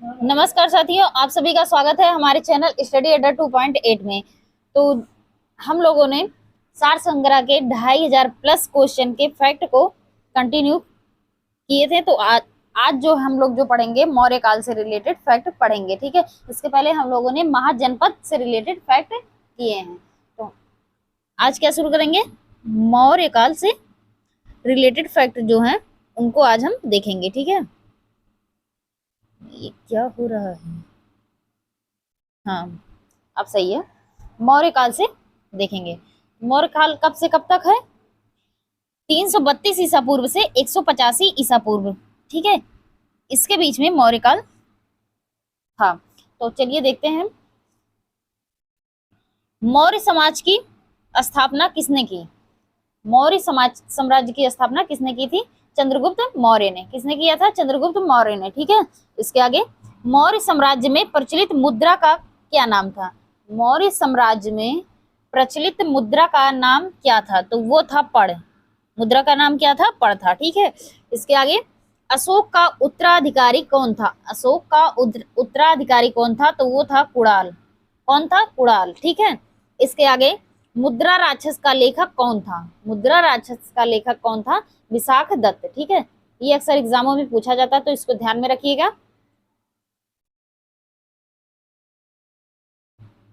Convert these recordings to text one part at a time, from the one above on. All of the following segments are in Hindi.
नमस्कार साथियों, आप सभी का स्वागत है हमारे चैनल स्टडी अड्डा 2.8 में। तो हम लोगों ने सार संग्रह के 2500 प्लस क्वेश्चन के फैक्ट को कंटिन्यू किए थे। तो आज जो हम लोग जो पढ़ेंगे मौर्य काल से रिलेटेड फैक्ट पढ़ेंगे, ठीक है। इसके पहले हम लोगों ने महाजनपद से रिलेटेड फैक्ट किए हैं। तो आज क्या शुरू करेंगे, मौर्य काल से रिलेटेड फैक्ट जो हैं उनको आज हम देखेंगे, ठीक है। ये क्या हो रहा है? हाँ, अब सही है। मौर्य काल से देखेंगे। मौर्य काल कब से कब तक है? 332 ईसा पूर्व से 185 ईसा पूर्व, ठीक है। इसके बीच में मौर्य काल था। तो चलिए देखते हैं, मौर्य समाज की स्थापना किसने की? मौर्य समाज साम्राज्य की स्थापना किसने की थी? चंद्रगुप्त मौर्य ने। किसने किया था? चंद्रगुप्त मौर्य ने, ठीक है। इसके आगे, मौर्य साम्राज्य में प्रचलित मुद्रा का क्या नाम था? मौर्य साम्राज्य में प्रचलित मुद्रा का नाम क्या था? तो वो था पढ़। मुद्रा का नाम क्या था? पढ़ था, ठीक है। इसके आगे, अशोक का उत्तराधिकारी कौन था? अशोक का उत्तराधिकारी कौन था? तो वो था कुणाल। कौन था? कुणाल, ठीक है। इसके आगे, मुद्रा राक्षस का लेखक कौन था? मुद्रा राक्षस का लेखक कौन था? विशाख दत्त, ठीक है। ये अक्सर एग्जामों में पूछा जाता है, तो इसको ध्यान में रखिएगा।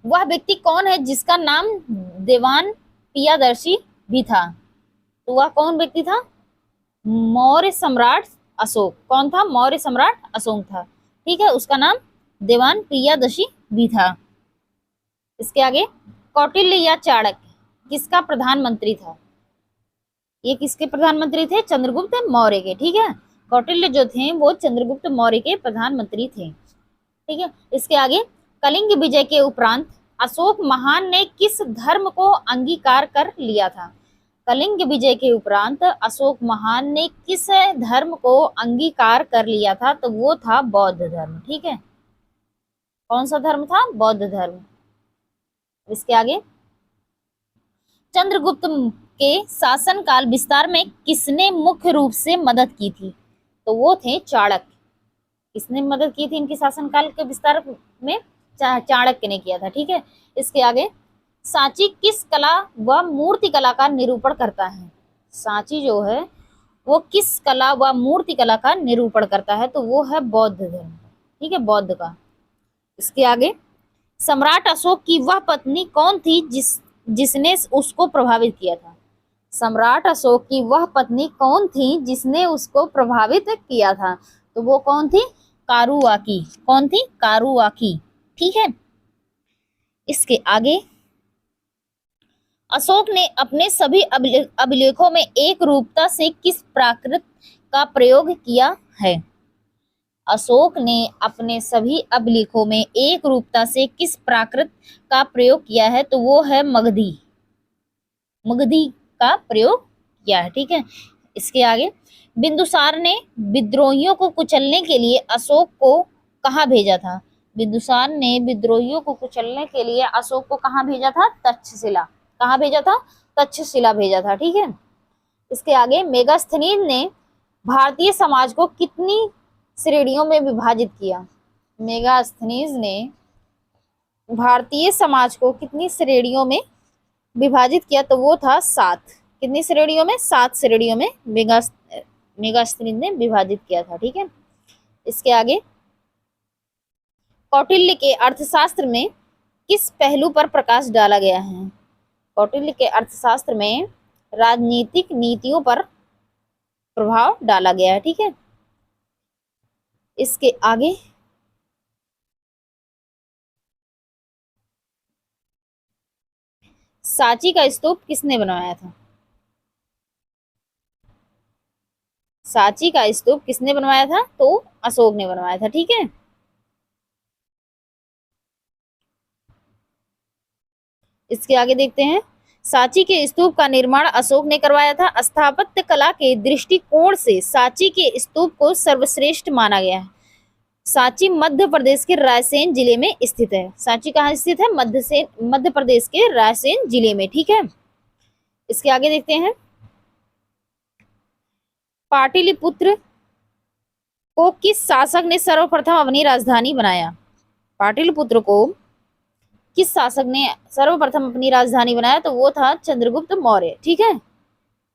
वह व्यक्ति कौन है जिसका नाम देवान प्रियदर्शी भी था? तो वह कौन व्यक्ति था? मौर्य सम्राट अशोक। कौन था? मौर्य सम्राट अशोक था, ठीक है। उसका नाम देवान प्रियदर्शी भी था। इसके आगे, कौटिल्य या चाणक्य किसका प्रधानमंत्री था? ये किसके प्रधानमंत्री थे? चंद्रगुप्त मौर्य के, ठीक है। कौटिल्य जो थे वो चंद्रगुप्त मौर्य के प्रधानमंत्री थे, ठीक है। इसके आगे, कलिंग विजय के उपरांत अशोक महान ने किस धर्म को अंगीकार कर लिया था? कलिंग विजय के उपरांत अशोक महान ने किस धर्म को अंगीकार कर लिया था? तो वो था बौद्ध धर्म, ठीक है। कौन सा धर्म था? बौद्ध धर्म। इसके आगे, चंद्रगुप्त के शासनकाल विस्तार में किसने मुख्य रूप से मदद की थी? तो वो थे चाणक्य। किसने मदद की थी इनके शासनकाल के विस्तार में? चाणक्य ने किया था, ठीक है। इसके आगे, सांची किस कला व मूर्ति कला का निरूपण करता है? सांची जो है वो किस कला व मूर्ति कला का निरूपण करता है? तो वो है बौद्ध धर्म, ठीक है, बौद्ध का। इसके आगे, सम्राट अशोक की वह पत्नी कौन थी जिसने उसको प्रभावित किया था? सम्राट अशोक की वह पत्नी कौन थी जिसने उसको प्रभावित किया था? तो वो कौन थी? कारुआकी। कौन थी? कारुआकी, ठीक है। इसके आगे, अशोक ने अपने सभी अभिलेखों में एक रूपता से किस प्राकृत का प्रयोग किया है? अशोक ने अपने सभी अभिलेखों में एक रूपता से किस प्राकृत का प्रयोग किया है? तो वो है मगधी। मगधी का प्रयोग किया है, ठीक है। इसके आगे, बिंदुसार ने विद्रोहियों को कुचलने के लिए अशोक को कहाँ भेजा था? बिंदुसार ने विद्रोहियों को कुचलने के लिए अशोक को कहाँ भेजा था? तक्षशिला। कहाँ भेजा था? तक्षशिला भेजा था, ठीक है। इसके आगे, मेगास्थनीज ने भारतीय समाज को कितनी श्रेणियों में विभाजित किया? मेगास्थनीज ने भारतीय समाज को कितनी श्रेणियों में विभाजित किया? तो वो था 7। कितनी श्रेणियों में? 7 श्रेणियों में मेगास्थनीज ने विभाजित किया था, ठीक है। इसके आगे, कौटिल्य के अर्थशास्त्र में किस पहलू पर प्रकाश डाला गया है? कौटिल्य के अर्थशास्त्र में राजनीतिक नीतियों पर प्रभाव डाला गया है, ठीक है। इसके आगे, सांची का स्तूप किसने बनवाया था? सांची का स्तूप किसने बनवाया था? तो अशोक ने बनवाया था, ठीक है। इसके आगे देखते हैं, सांची के स्तूप का निर्माण अशोक ने करवाया था। स्थापत्य कला के दृष्टिकोण से सांची के स्तूप को सर्वश्रेष्ठ माना गया है। सांची मध्य प्रदेश के रायसेन जिले में स्थित है। सांची कहाँ स्थित है? मध्य प्रदेश के रायसेन जिले में, ठीक है। इसके आगे देखते हैं, पाटलिपुत्र को किस शासक ने सर्वप्रथम अपनी राजधानी बनाया? पाटलिपुत्र को किस शासक ने सर्वप्रथम अपनी राजधानी बनाया? तो वो था चंद्रगुप्त मौर्य। ठीक है,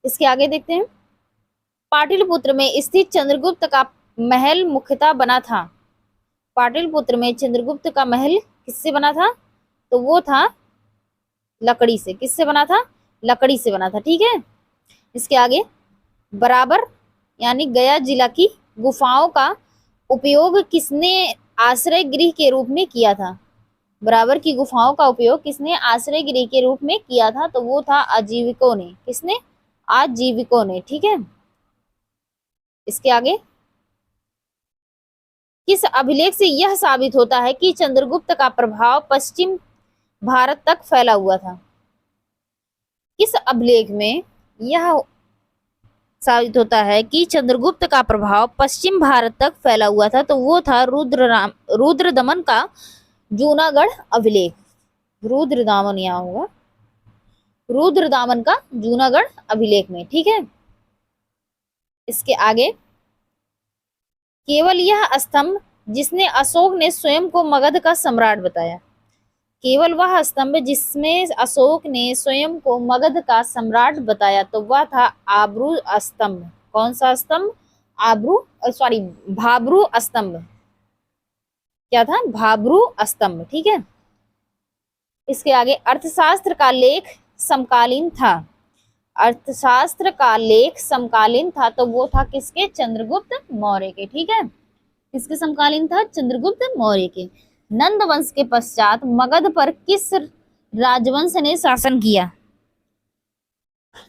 इसके आगे देखते हैं। पाटलिपुत्र में स्थित चंद्रगुप्त का महल मुख्यतः बना था। पाटलिपुत्र में चंद्रगुप्त का महल किससे बना था? तो वो था लकड़ी से। किससे बना था? लकड़ी से बना था। ठीक है, इसके आगे बराबर यानी गया जिला की गुफाओं का उपयोग किसने आश्रय गृह के रूप में किया था? बराबर की गुफाओं का उपयोग किसने आश्रय गृह के रूप में किया था? तो वो था आजीविकों ने। किसने? आजीविकों ने। ठीक है, इसके आगे किस अभिलेख से यह साबित होता है कि चंद्रगुप्त का प्रभाव पश्चिम भारत तक फैला हुआ था? किस अभिलेख में यह साबित होता है कि चंद्रगुप्त का प्रभाव पश्चिम भारत तक फैला हुआ था? तो वो था रुद्रदमन का जूनागढ़ अभिलेख। रुद्रदामन यहाँ होगा, रुद्रदामन का जूनागढ़ अभिलेख में। ठीक है, इसके आगे केवल यह स्तंभ जिसने अशोक ने स्वयं को मगध का सम्राट बताया। केवल वह स्तंभ जिसमें अशोक ने स्वयं को मगध का सम्राट बताया, तो वह था आब्रू स्तंभ। कौन सा स्तंभ? भाब्रू स्तंभ। क्या था? भाब्रू स्तंभ। ठीक है, इसके आगे अर्थशास्त्र का लेख समकालीन था। अर्थशास्त्र का लेख समकालीन था, तो वो था किसके? चंद्रगुप्त मौर्य के। ठीक है, किसके समकालीन था? चंद्रगुप्त मौर्य के। नंद वंश के पश्चात मगध पर किस राजवंश ने शासन किया?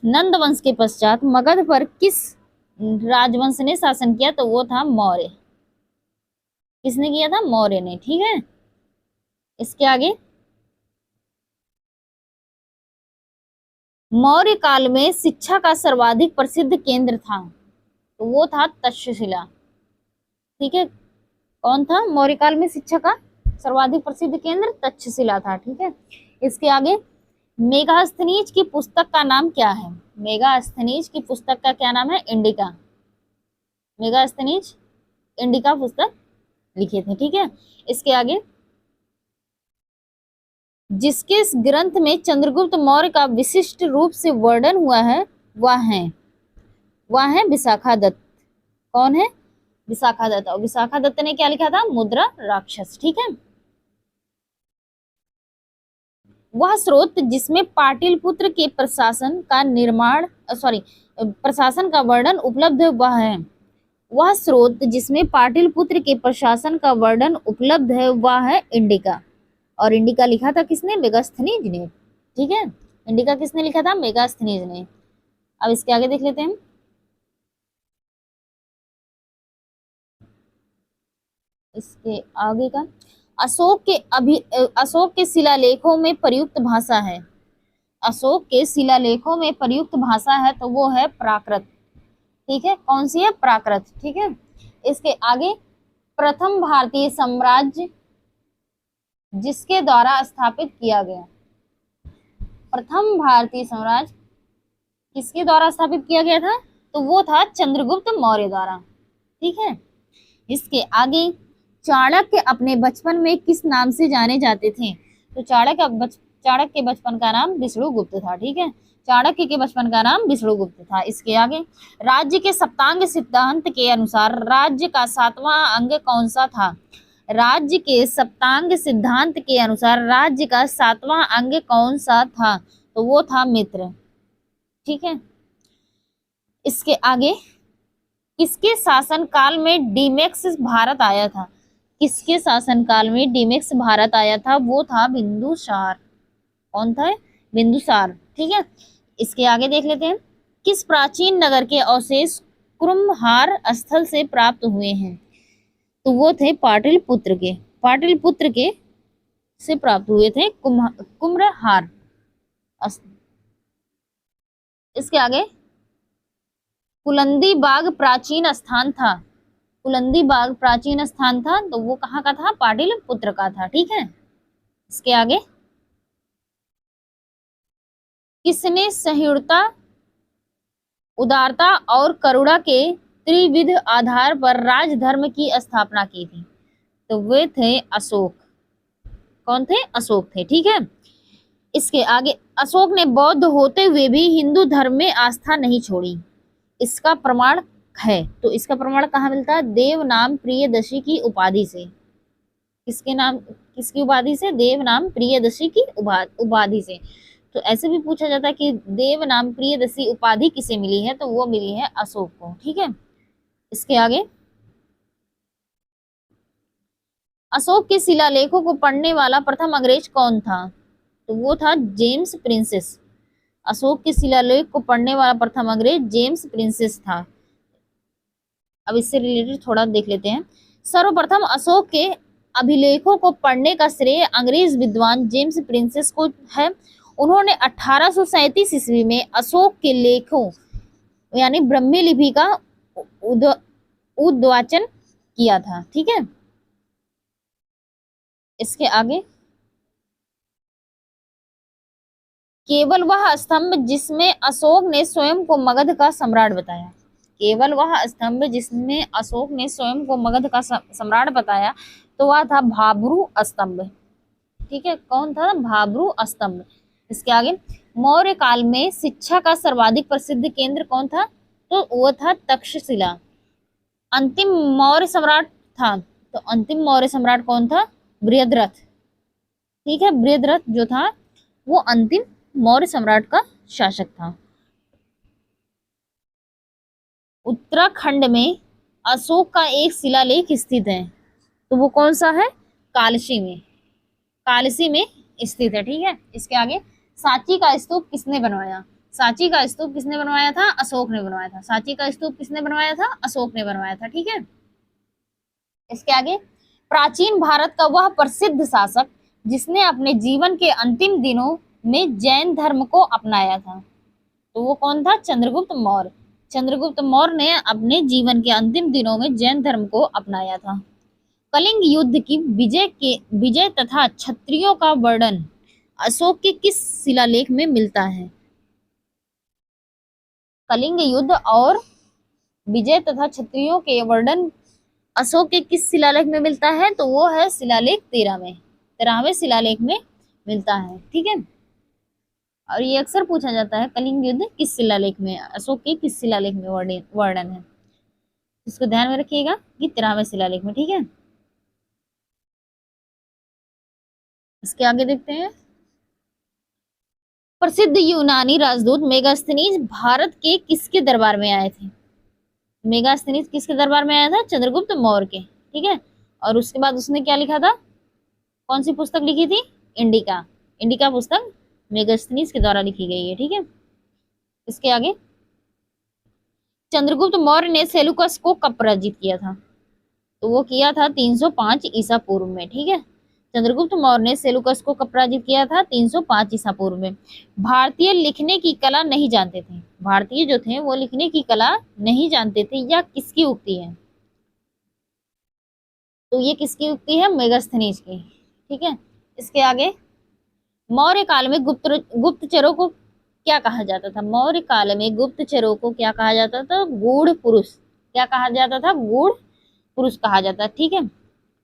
नंद वंश के पश्चात मगध पर किस राजवंश ने शासन किया? तो वो था मौर्य। किसने किया था? मौर्य ने। ठीक है, इसके आगे मौर्य काल में शिक्षा का सर्वाधिक प्रसिद्ध केंद्र था, तो वो था तक्षशिला। ठीक है, कौन था? मौर्य काल में शिक्षा का सर्वाधिक प्रसिद्ध केंद्र तक्षशिला था। ठीक है, इसके आगे मेगास्थनीज की पुस्तक का नाम क्या है? मेगास्थनीज की पुस्तक का क्या नाम है? इंडिका। मेगास्थनीज इंडिका पुस्तक लिखे थे। ठीक है, इसके आगे जिसके ग्रंथ में चंद्रगुप्त मौर्य का विशिष्ट रूप से वर्णन हुआ है वह है विशाखादत्त। कौन है? विशाखादत्त। और विशाखादत्त ने क्या लिखा था? मुद्रा राक्षस। ठीक है, वह स्रोत जिसमें पाटलिपुत्र के प्रशासन का वर्णन उपलब्ध है वह स्रोत जिसमें पाटलिपुत्र के प्रशासन का वर्णन उपलब्ध है वह है इंडिका। और इंडिका लिखा था किसने? मेगास्थनीज ने। ठीक है, इंडिका किसने लिखा था? मेगास्थनीज ने। अब इसके आगे देख लेते हैं। इसके आगे का अशोक के शिलालेखों में प्रयुक्त भाषा है। अशोक के शिलालेखों में प्रयुक्त भाषा है, तो वो है प्राकृत। ठीक है, कौन सी है? प्राकृत। ठीक है, इसके आगे प्रथम भारतीय साम्राज्य जिसके द्वारा स्थापित किया गया। प्रथम भारतीय साम्राज्य किसके द्वारा स्थापित किया गया था? तो वो था चंद्रगुप्त मौर्य द्वारा। ठीक है, इसके आगे चाणक्य अपने बचपन में किस नाम से जाने जाते थे? तो चाणक्य के बचपन का नाम विष्णुगुप्त था। ठीक है, चाणक्य के बचपन का नाम विष्णुगुप्त था। इसके आगे राज्य के सप्तांग सिद्धांत के अनुसार राज्य का 7वां अंग कौन सा था? राज्य के सप्तांग सिद्धांत के अनुसार राज्य का 7वां अंग कौन सा था? तो वो था मित्र। ठीक है, इसके आगे किसके शासन काल में डीमेक्स भारत आया था? किसके शासन काल में डीमेक्स भारत आया था? वो था बिंदुसार। कौन था? बिंदुसार। ठीक है, इसके आगे देख लेते हैं। किस प्राचीन नगर के अवशेष कुम्हार स्थल से प्राप्त हुए हैं? तो वो थे पाटलिपुत्र के से प्राप्त हुए थे कुम्हार। इसके आगे कुलंदी बाग प्राचीन स्थान था। कुलंदी बाग प्राचीन स्थान था, तो वो कहाँ का था? पाटलिपुत्र का था। ठीक है, इसके आगे किसने सहिष्णुता, उदारता और करुणा के त्रिविध आधार पर राजधर्म की स्थापना की थी? तो वे थे अशोक। कौन थे? अशोक थे। ठीक है। इसके आगे, अशोक ने बौद्ध होते हुए भी हिंदू धर्म में आस्था नहीं छोड़ी, इसका प्रमाण है। तो इसका प्रमाण कहाँ मिलता है? देव नाम प्रियदर्शी की उपाधि से। किसके नाम, किसकी उपाधि से? देव नाम प्रियदर्शी की उपाधि से। तो ऐसे भी पूछा जाता है कि देव नाम प्रियदर्शी उपाधि किसे मिली है? तो वो मिली है अशोक को। ठीक है। इसके आगे, अशोक के शिलालेखों को पढ़ने वाला प्रथम अंग्रेज कौन था? तो वो था जेम्स प्रिंसेस। अशोक के शिलालेख को पढ़ने वाला प्रथम अंग्रेज जेम्स प्रिंसेस था। अब इससे रिलेटेड थोड़ा देख लेते हैं। सर्वप्रथम अशोक के अभिलेखों को पढ़ने का श्रेय अंग्रेज विद्वान जेम्स प्रिंसेस को है। उन्होंने 1837 ईस्वी में अशोक के लेखों यानी ब्रह्मी लिपि का उद्वाचन किया था। ठीक है। इसके आगे, केवल वह स्तंभ जिसमें अशोक ने स्वयं को मगध का सम्राट बताया। केवल वह स्तंभ जिसमें अशोक ने स्वयं को मगध का सम्राट बताया, तो वह था भाब्रू स्तंभ। ठीक है। कौन था? भाब्रू स्तंभ। इसके आगे, मौर्य काल में शिक्षा का सर्वाधिक प्रसिद्ध केंद्र कौन था? तो वो था तक्षशिला। अंतिम मौर्य सम्राट था, तो अंतिम मौर्य सम्राट कौन था? बृहद्रथ। ठीक है। बृहद्रथ जो था वो अंतिम मौर्य सम्राट का शासक था। उत्तराखंड में अशोक का एक शिलालेख स्थित है, तो वो कौन सा है? कालसी में। कालसी में स्थित है। ठीक है। इसके आगे, सांची का स्तूप किसने बनवाया? सांची का स्तूप किसने बनवाया था? अशोक ने बनवाया था। सांची का स्तूप किसने बनवाया था? अशोक ने बनवाया था। ठीक है। इसके आगे, प्राचीन भारत का वह प्रसिद्ध शासक जिसने अपने जीवन के अंतिम दिनों में जैन धर्म को अपनाया था, तो वो कौन था? चंद्रगुप्त मौर्य। चंद्रगुप्त मौर्य ने अपने जीवन के अंतिम दिनों में जैन धर्म को अपनाया था। कलिंग युद्ध की विजय तथा क्षत्रियों का वर्णन अशोक के किस शिलालेख में मिलता है? कलिंग युद्ध और विजय तथा क्षत्रियों के वर्णन अशोक के किस शिलालेख में मिलता है? तो वो है शिलालेख 13 में, 13वें शिलालेख में मिलता है। ठीक है। और ये अक्सर पूछा जाता है, कलिंग युद्ध किस शिलालेख में, अशोक के किस शिलालेख में वर्णन है? इसको ध्यान में रखिएगा कि 13वें शिलालेख में। ठीक है। इसके आगे देखते हैं, प्रसिद्ध यूनानी राजदूत मेगास्थनीज भारत के किसके दरबार में आए थे? मेगास्थनीज किसके दरबार में आया था? चंद्रगुप्त मौर्य के। ठीक है। और उसके बाद उसने क्या लिखा था? कौन सी पुस्तक लिखी थी? इंडिका। इंडिका पुस्तक मेगास्थनीज के द्वारा लिखी गई है। ठीक है। इसके आगे, चंद्रगुप्त मौर्य ने सेलुकस को कब पराजित किया था? तो वो किया था 305 ईसा पूर्व में। ठीक है। चंद्रगुप्त मौर्य ने सेलुकस को कब पराजित किया था? 305 ईसा पूर्व में। भारतीय लिखने की कला नहीं जानते थे। भारतीय जो थे वो लिखने की कला नहीं जानते थे, या किसकी उक्ति है? तो ये किसकी उक्ति है? मेगास्थनीज की। ठीक है। इसके आगे, मौर्य काल में गुप्तचरों को क्या कहा जाता था? मौर्य काल में गुप्तचरों को क्या कहा जाता था? गूढ़ पुरुष। क्या कहा जाता था? गूढ़ पुरुष कहा जाता। ठीक है।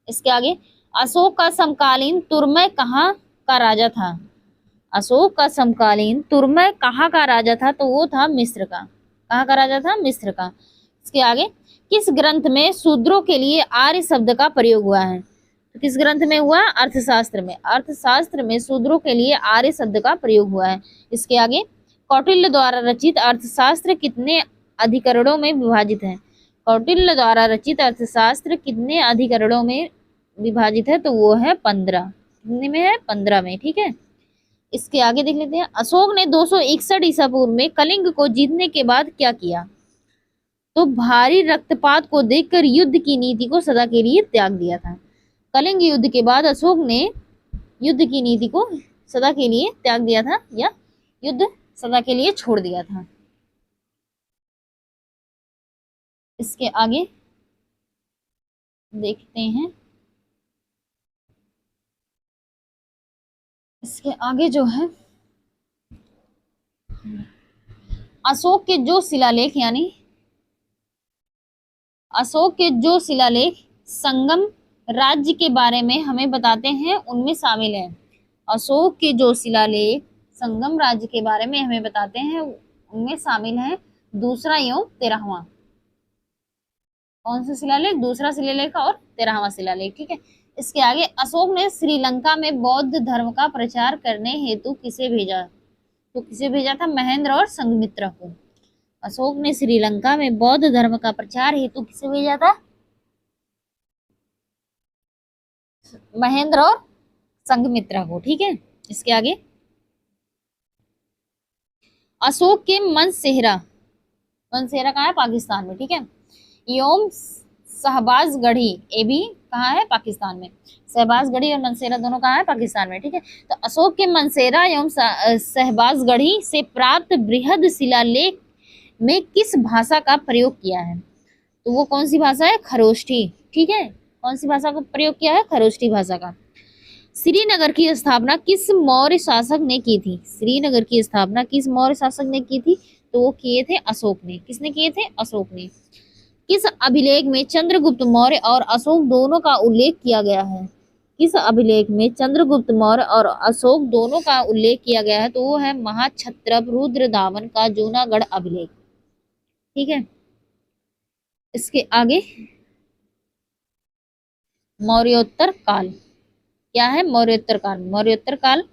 इसके आगे, अशोक का समकालीन तुर्मय कहाँ का राजा था? अशोक का समकालीन तुर्मय कहाँ का राजा था? तो वो था मिस्र का। कहाँ का राजा था? मिस्र का। इसके आगे, किस ग्रंथ में शूद्रों के लिए आर्य शब्द का प्रयोग हुआ है? तो किस ग्रंथ में हुआ? अर्थशास्त्र में। अर्थशास्त्र में शूद्रों के लिए आर्य शब्द का प्रयोग हुआ है। इसके आगे, कौटिल्य द्वारा रचित अर्थशास्त्र कितने अधिकरणों में विभाजित है? कौटिल्य द्वारा रचित अर्थशास्त्र कितने अधिकरणों में विभाजित है? तो वो है 15। कितने में है? 15 में। ठीक है। इसके आगे देख लेते हैं, अशोक ने 261 ईसा पूर्व में कलिंग को जीतने के बाद क्या किया? तो भारी रक्तपात को देखकर युद्ध की नीति को सदा के लिए त्याग दिया था। कलिंग युद्ध के बाद अशोक ने युद्ध की नीति को सदा के लिए त्याग दिया था, या युद्ध सदा के लिए छोड़ दिया था। इसके आगे देखते हैं, इसके आगे जो है, अशोक के जो शिलालेख यानी अशोक के जो शिलालेख संगम राज्य के बारे में हमें बताते हैं उनमें शामिल है। अशोक के जो शिलालेख संगम राज्य के बारे में हमें बताते हैं उनमें शामिल है दूसरा एवं 13वां। कौन सा शिलालेख? दूसरा शिलालेख और 13वां शिलालेख। ठीक है, इसके आगे अशोक ने श्रीलंका में बौद्ध धर्म का प्रचार करने हेतु किसे भेजा? तो किसे भेजा था? महेंद्र और संघमित्रा को। अशोक ने श्रीलंका में बौद्ध धर्म का प्रचार हेतु किसे भेजा था? महेंद्र और संघमित्रा को। ठीक है, इसके आगे अशोक के मनसेहरा, मनसेहरा कहाँ है? पाकिस्तान में। ठीक है, एवं शहबाजगढ़ी, ये भी कहाँ है? पाकिस्तान में। शहबाजगढ़ी और मनसेरा दोनों कहाँ है? पाकिस्तान में। ठीक है, तो अशोक के मनसेरा एवं शहबाजगढ़ी से प्राप्त बृहद शिलालेख में किस भाषा का प्रयोग किया है? तो वो कौन सी भाषा है? खरोष्ठी। ठीक है, कौन सी भाषा का प्रयोग किया है? खरोष्ठी भाषा का। श्रीनगर की स्थापना किस मौर्य शासक ने की थी? श्रीनगर की स्थापना किस मौर्य शासक ने की थी? तो वो किए थे अशोक ने। किसने किए थे? अशोक ने। किस अभिलेख में चंद्रगुप्त मौर्य और अशोक दोनों का उल्लेख किया गया है? किस अभिलेख में चंद्रगुप्त मौर्य और अशोक दोनों का उल्लेख किया गया है? तो वो है महाक्षत्रप रुद्रदामन का जूनागढ़ अभिलेख। ठीक है, इसके आगे मौर्योत्तर काल क्या है? मौर्योत्तर काल। मौर्योत्तर काल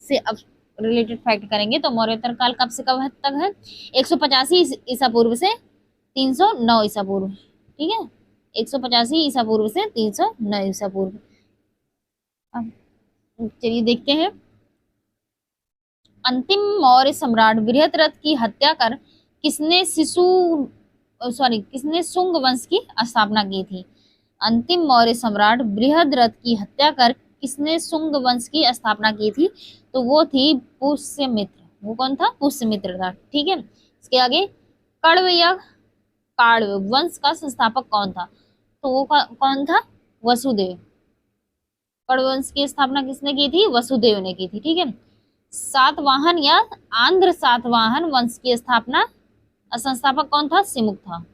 से अब रिलेटेड फैक्ट करेंगे तो मौर्योत्तर काल कब से कब तक है? 185 ईसा पूर्व से 309 ईसा पूर्व। ठीक है, 185 ईसा पूर्व से 309 ईसा पूर्व। चलिए देखते हैं। अंतिम मौर्य सम्राट बृहद्रथ की हत्या कर किसने किसने शुंग वंश की स्थापना की थी? अंतिम मौर्य सम्राट बृहद्रथ की हत्या कर किसने शुंग वंश की स्थापना की थी? तो वो थी पुष्यमित्र। वो कौन था? पुष्यमित्र था। ठीक है, इसके आगे कण्व या काण्व वंश का संस्थापक कौन था? तो वो कौन था? वसुदेव। कण्व वंश की स्थापना किसने की थी? वसुदेव ने की थी। ठीक है, सातवाहन या आंध्र सातवाहन वंश की स्थापना संस्थापक कौन था? सिमुक था।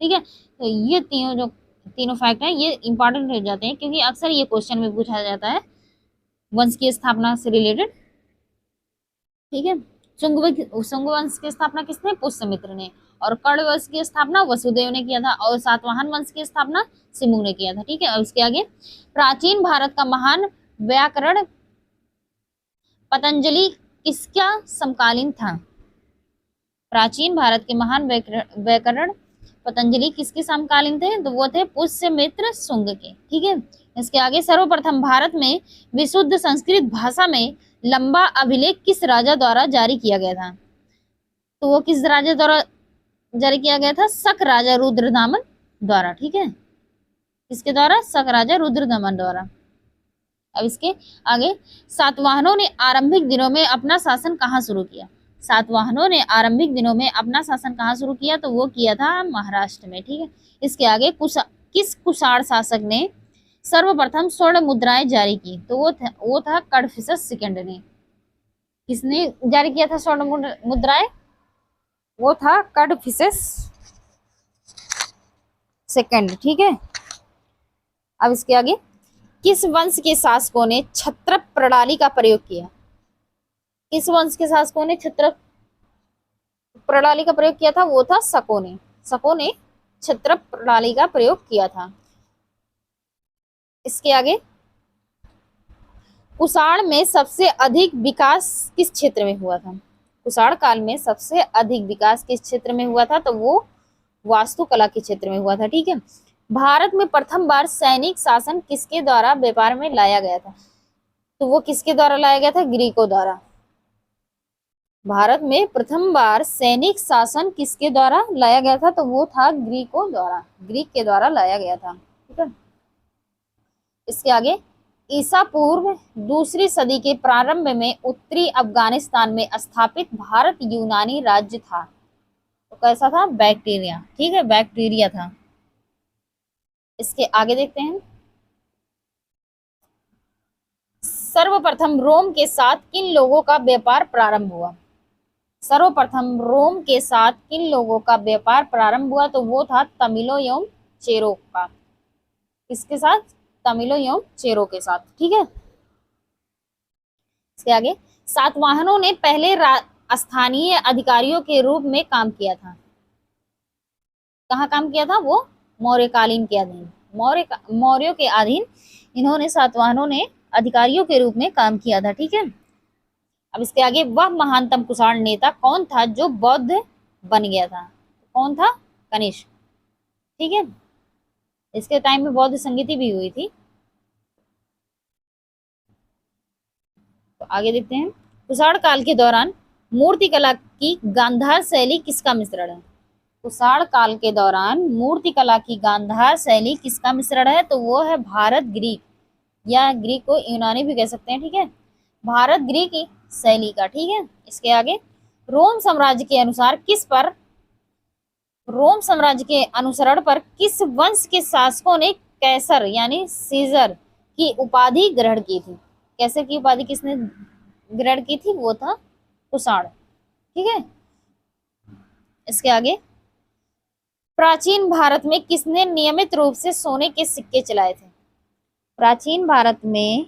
ठीक है, तो ये तीनों फैक्ट हैं, ये इंपॉर्टेंट हो जाते हैं क्योंकि अक्सर ये क्वेश्चन में पूछा जाता है वंश की स्थापना से रिलेटेड। ठीक है, शुंग वंश की स्थापना किसने? पुष्यमित्र ने। और कण्व वंश की स्थापना वसुदेव ने किया था और सातवाहन वंश की स्थापना सिमुक ने किया था। ठीक है, और इसके आगे प्राचीन भारत का महान व्याकरण पतंजलि किसका समकालीन था? प्राचीन भारत के महान व्याकरण पतंजलि किसके समकालीन थे? तो वो थे पुष्यमित्र शुंग के। ठीक है, इसके आगे सर्वप्रथम भारत में विशुद्ध संस्कृत भाषा में लंबा अभिलेख किस राजा द्वारा जारी किया गया था? तो वो किस राजा द्वारा जारी किया गया था? शक राजा रुद्रदामन द्वारा। ठीक है, किसके द्वारा? शक राजा रुद्रदामन द्वारा। अब इसके आगे सातवाहनों ने आरंभिक दिनों में अपना शासन कहाँ शुरू किया? सातवाहनों ने आरंभिक दिनों में अपना शासन कहाँ शुरू किया? तो वो किया था महाराष्ट्र में। ठीक है, इसके आगे किस कुषाण शासक ने सर्वप्रथम स्वर्ण मुद्राएं जारी की? तो वो था कडफिसस सेकंड ने। किसने जारी किया था स्वर्ण मुद्राएं? वो था कडफिसस सेकंड। ठीक है, अब इसके आगे किस वंश के शासकों ने क्षत्रप प्रणाली का प्रयोग किया? किस वंश के शासकों ने क्षत्रप प्रणाली का प्रयोग किया था? वो था शकों ने। शकों ने क्षत्रप प्रणाली का प्रयोग किया था। इसके आगे कुषाण में सबसे अधिक विकास किस क्षेत्र में हुआ था? कुषाण काल में सबसे अधिक विकास किस क्षेत्र में हुआ था? तो वो वास्तुकला के क्षेत्र में हुआ था। ठीक है, भारत में प्रथम बार सैनिक शासन किसके द्वारा व्यापार में लाया गया था? तो वो किसके द्वारा लाया गया था? ग्रीकों द्वारा। भारत में प्रथम बार सैनिक शासन किसके द्वारा लाया गया था? तो वो था ग्रीकों द्वारा। ग्रीक के द्वारा लाया गया था। ठीक है, इसके आगे ईसा पूर्व दूसरी सदी के प्रारंभ में उत्तरी अफगानिस्तान में स्थापित भारत यूनानी राज्य था। तो कैसा था? बैक्टीरिया। ठीक है, बैक्टीरिया था। इसके आगे देखते हैं सर्वप्रथम रोम के साथ किन लोगों का व्यापार प्रारंभ हुआ? सर्वप्रथम रोम के साथ किन लोगों का व्यापार प्रारंभ हुआ? तो वो था तमिलों एवं चेरो का। किसके साथ? तमिलों एवं चेरो के साथ। ठीक है, इसके आगे सातवाहनों ने पहले स्थानीय अधिकारियों के रूप में काम किया था। कहाँ काम किया था वो? मौर्यकालीन के अधीन, मौर्यों के अधीन इन्होंने, सातवाहनों ने अधिकारियों के रूप में काम किया था। ठीक है, अब इसके आगे वह महानतम कुषाण नेता कौन था जो बौद्ध बन गया था? कौन था? कनिष्क। ठीक है, इसके टाइम में बौद्ध संगीति भी हुई थी। तो आगे देखते हैं, कुषाण काल के दौरान मूर्तिकला की गांधार शैली किसका मिश्रण है? कुषाण काल के दौरान मूर्तिकला की गांधार शैली किसका मिश्रण है? तो वो है भारत ग्रीक, या ग्रीक को यूनानी भी कह सकते हैं। ठीक है, भारत ग्रीक की शैली का। ठीक है, इसके आगे रोम साम्राज्य के अनुसार किस पर, रोम साम्राज्य के अनुसरण पर किस वंश के शासकों ने कैसर यानी सीजर की उपाधि ग्रहण की थी? कैसर की उपाधि किसने ग्रहण की थी? वो था कुषाण। ठीक है, इसके आगे प्राचीन भारत में किसने नियमित रूप से सोने के सिक्के चलाए थे? प्राचीन भारत में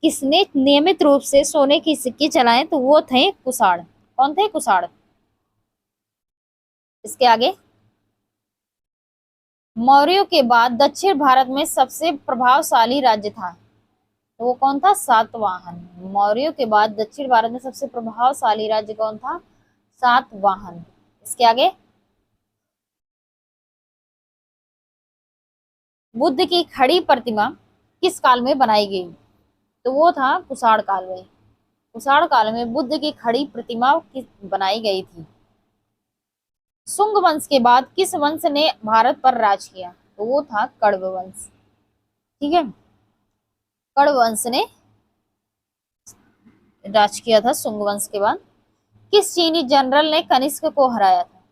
किसने नियमित रूप से सोने के सिक्के चलाए? तो वो थे कुषाण। कौन थे? कुषाण। इसके आगे मौर्यों के बाद दक्षिण भारत में सबसे प्रभावशाली राज्य था, तो वो कौन था? सातवाहन। मौर्यों के बाद दक्षिण भारत में सबसे प्रभावशाली राज्य कौन था? सातवाहन। इसके आगे बुद्ध की खड़ी प्रतिमा किस काल में बनाई गई? तो वो था कुषाण काल में। कुषाण काल में बुद्ध की खड़ी प्रतिमा बनाई गई थी। शुंग वंश के बाद किस वंश ने भारत पर राज किया? तो वो था कण्व वंश। ठीक है, कण्व वंश ने राज किया था शुंग वंश के बाद। किस चीनी जनरल ने कनिष्क को हराया था?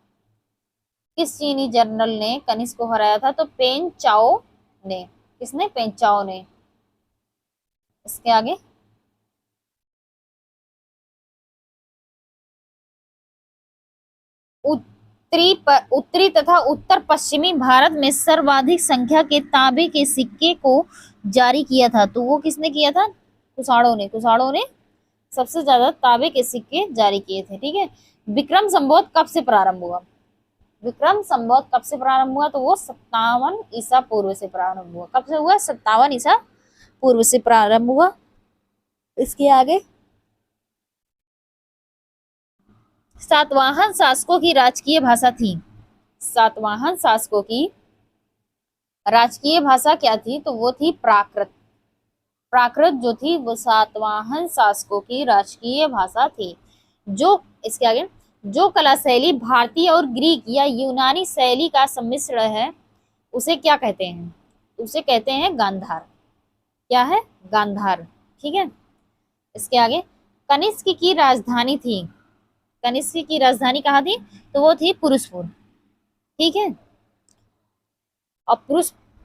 किस चीनी जनरल ने कनिष्क को हराया था? तो पेन चाओ ने। किसने? पेन चाओ ने। इसके आगे उत्तरी तथा उत्तर पश्चिमी भारत में सर्वाधिक संख्या के तांबे के सिक्के को जारी किया था, तो वो किसने किया था? कुषाणों ने। कुषाणों ने सबसे ज्यादा तांबे के सिक्के जारी किए थे। ठीक है, विक्रम संवत कब से प्रारंभ हुआ? विक्रम संवत कब से प्रारंभ हुआ? तो वो 57 ईसा पूर्व से प्रारंभ हुआ। कब से हुआ? 57 ईसा पूर्व से प्रारंभ हुआ। इसके आगे सातवाहन शासकों की राजकीय भाषा थी। सातवाहन शासकों की राजकीय भाषा क्या थी? तो वो थी प्राकृत। प्राकृत जो थी वो सातवाहन शासकों की राजकीय भाषा थी। जो इसके आगे जो कला शैली भारतीय और ग्रीक या यूनानी शैली का सम्मिश्रण है उसे क्या कहते हैं? उसे कहते हैं गांधार। क्या है? गांधार। ठीक है, इसके आगे कनिष्क की राजधानी थी। कनिष्क की राजधानी कहाँ थी? तो वो थी पुरुषपुर। ठीक है, और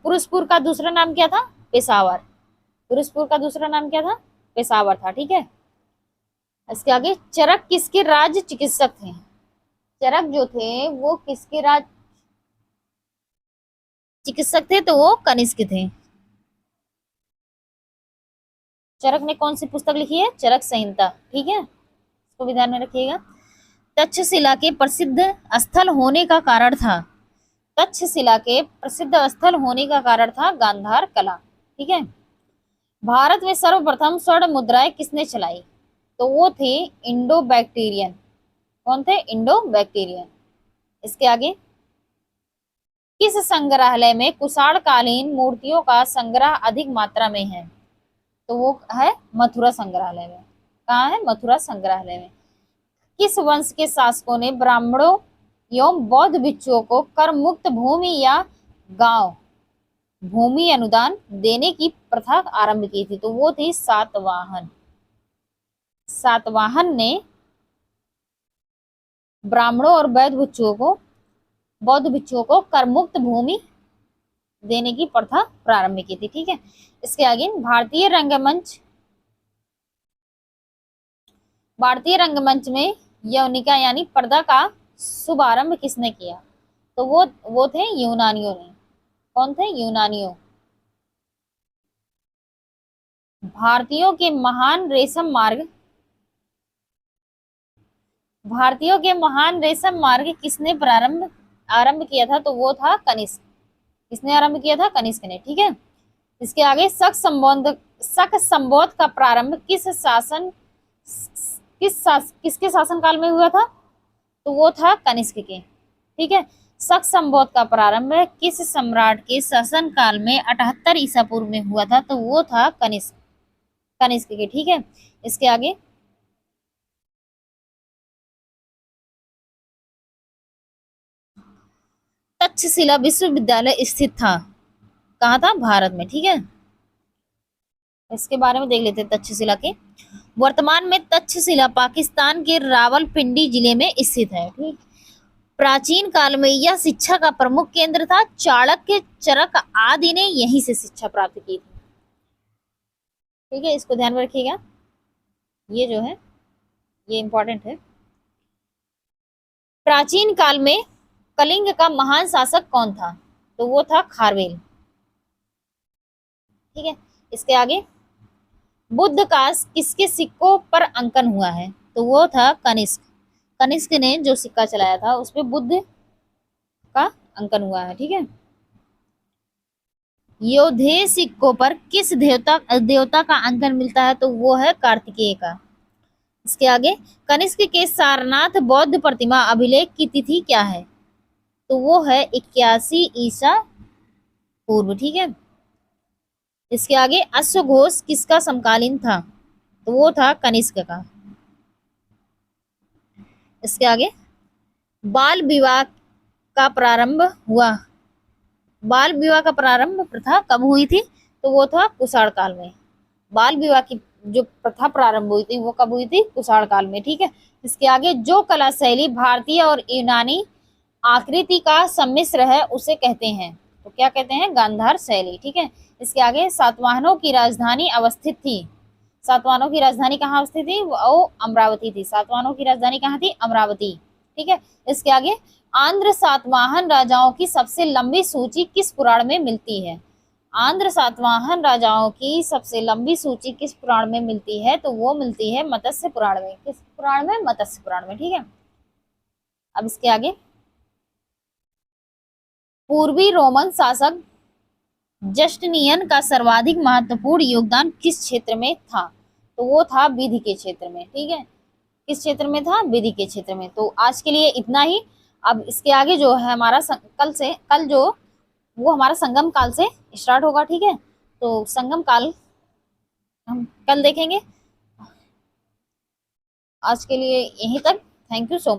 पुरुषपुर का दूसरा नाम क्या था? पेशावर। पुरुषपुर का दूसरा नाम क्या था? पेशावर था। ठीक है, इसके आगे चरक किसके राज्य चिकित्सक थे? चरक जो थे वो किसके राज्य चिकित्सक थे? तो वो कनिष्क थे। चरक ने कौन सी पुस्तक लिखी है? चरक संहिता। ठीक है, इसको भी ध्यान में रखिएगा। तक्षशिला के प्रसिद्ध स्थल होने का कारण था, तक्षशिला के प्रसिद्ध स्थल होने का कारण था गांधार कला। ठीक है, भारत में सर्वप्रथम स्वर्ण मुद्राएं किसने चलाई? तो वो थे इंडो बैक्टीरियन। कौन थे? Indo Bactrian. इसके आगे किस संग्रहालय में कुषाण कालीन मूर्तियों का संग्रह अधिक मात्रा में है? तो वो है मथुरा संग्रहालय में। कहाँ है? मथुरा संग्रहालय में। किस वंश के शासकों ने ब्राह्मणों एवं बौद्ध भिक्षुओं को कर मुक्त भूमि या गांव भूमि अनुदान देने की प्रथा आरंभ की थी? तो वो थी सातवाहन। सातवाहन ने ब्राह्मणों और बौद्ध भिक्षुओं को कर मुक्त भूमि देने की प्रथा प्रारंभ की थी। ठीक है, इसके आगे भारतीय रंगमंच में यवनिका यानी पर्दा का शुभारंभ किसने किया? तो वो थे यूनानियों ने। कौन थे? यूनानियों। भारतीयों के महान रेशम मार्ग, भारतीयों के महान रेशम मार्ग किसने आरंभ किया था? तो वो था कनिष्क। किसने आरंभ किया था? कनिष्क ने। ठीक है, इसके आगे शक संबोध का प्रारंभ किसके शासन काल में हुआ था? तो वो था कनिष्क के। ठीक है, शक संबोध का प्रारंभ किस सम्राट के शासन काल में 78 ईसा पूर्व में हुआ था? तो वो था कनिष्क के। ठीक है, इसके आगे तक्षशिला विश्वविद्यालय स्थित था, कहाँ था? भारत में। ठीक है, इसके बारे में देख लेते हैं तक्षशिला के। वर्तमान में तक्षशिला पाकिस्तान के रावलपिंडी जिले में स्थित है। ठीक, प्राचीन काल में यह शिक्षा का प्रमुख केंद्र था। चाणक्य, चरक आदि ने यहीं से शिक्षा प्राप्त की थी। ठीक है, इसको ध्यान में रखिएगा, ये जो है ये इंपॉर्टेंट है। प्राचीन काल में कलिंग का महान शासक कौन था? तो वो था खारवेल। ठीक है, इसके आगे बुद्ध का किसके सिक्कों पर अंकन हुआ है? तो वो था कनिष्क। कनिष्क ने जो सिक्का चलाया था उस पे बुद्ध का अंकन हुआ है। ठीक है, योधेय सिक्कों पर किस देवता का अंकन मिलता है? तो वो है कार्तिकेय का। इसके आगे कनिष्क के सारनाथ बौद्ध प्रतिमा अभिलेख की तिथि क्या है? तो वो है 81 ईसा पूर्व। ठीक है, इसके आगे अश्वघोष किसका समकालीन था? तो वो था कनिष्क का। इसके आगे बाल विवाह का प्रारंभ हुआ, बाल विवाह का प्रारंभ प्रथा कब हुई थी? तो वो था कुषाण काल में। बाल विवाह की जो प्रथा प्रारंभ हुई थी वो कब हुई थी? कुषाण काल में। ठीक है, इसके आगे जो कला शैली भारतीय और यूनानी आकृति का सम्मिश्र है उसे कहते हैं, तो क्या कहते हैं? गांधार शैली। ठीक है, इसके आगे सातवाहनों की राजधानी अवस्थित थी। सातवाहनों की राजधानी कहाँ अवस्थित थी? वो अमरावती थी। सातवाहनों की राजधानी कहाँ थी? अमरावती। ठीक है, इसके आगे आंध्र सातवाहन राजाओं की सबसे लंबी सूची किस पुराण में मिलती है? आंध्र सातवाहन राजाओं की सबसे लंबी सूची किस पुराण में मिलती है? तो वो मिलती है मत्स्य पुराण में। किस पुराण में? मत्स्य पुराण में। ठीक है, अब इसके आगे पूर्वी रोमन शासक जस्टिनियन का सर्वाधिक महत्वपूर्ण योगदान किस क्षेत्र में था? तो वो था विधि के क्षेत्र में। ठीक है, किस क्षेत्र में था? विधि के क्षेत्र में। तो आज के लिए इतना ही। अब इसके आगे जो है हमारा कल जो वो हमारा संगम काल से स्टार्ट होगा। ठीक है, तो संगम काल हम कल देखेंगे। आज के लिए यहीं तक। Thank you so much.